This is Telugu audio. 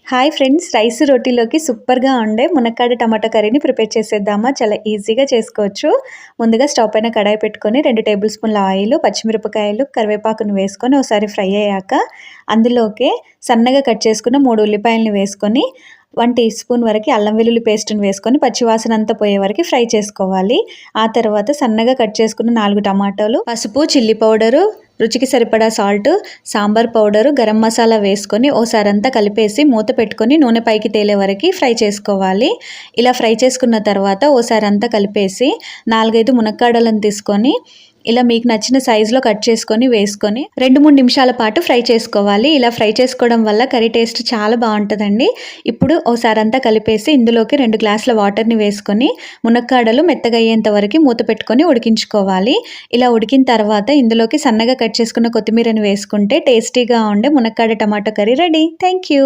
హాయ్ ఫ్రెండ్స్, రైస్ రోటీలోకి సూపర్గా ఉండే మునక్కాడ టమాటా కర్రీని ప్రిపేర్ చేసేద్దామా. చాలా ఈజీగా చేసుకోవచ్చు. ముందుగా స్టవ్ పైన కడాయి పెట్టుకొని 2 టేబుల్ స్పూన్ల ఆయిల్, పచ్చిమిరపకాయలు, కరివేపాకును వేసుకొని ఒకసారి ఫ్రై అయ్యాక అందులోకి సన్నగా కట్ చేసుకున్న 3 ఉల్లిపాయలను వేసుకొని 1 టీ స్పూన్ వరకు అల్లం వెల్లుల్లి పేస్ట్ని వేసుకొని పచ్చివాసన అంతా పోయే వరకు ఫ్రై చేసుకోవాలి. ఆ తర్వాత సన్నగా కట్ చేసుకున్న 4 టమాటాలు, పసుపు, చిల్లీ పౌడరు, రుచికి సరిపడా సాల్ట్, సాంబార్ పౌడరు, గరం మసాలా వేసుకొని ఓసారి అంతా కలిపేసి మూత పెట్టుకొని నూనె పైకి తేలే వరకు ఫ్రై చేసుకోవాలి. ఇలా ఫ్రై చేసుకున్న తర్వాత ఓసారి అంతా కలిపేసి 4-5 మునక్కాడలను తీసుకొని ఇలా మీకు నచ్చిన సైజులో కట్ చేసుకొని వేసుకొని 2-3 నిమిషాల పాటు ఫ్రై చేసుకోవాలి. ఇలా ఫ్రై చేసుకోవడం వల్ల కర్రీ టేస్ట్ చాలా బాగుంటుందండి. ఇప్పుడు ఓసారి అంతా కలిపేసి ఇందులోకి 2 గ్లాసుల వాటర్ని వేసుకొని మునక్కాడలు మెత్తగా అయ్యేంత వరకు మూత పెట్టుకొని ఉడికించుకోవాలి. ఇలా ఉడికిన తర్వాత ఇందులోకి సన్నగా కట్ చేసుకున్న కొత్తిమీరని వేసుకుంటే టేస్టీగా ఉండే మునక్కాడ టమాటా కర్రీ రెడీ. Thank you.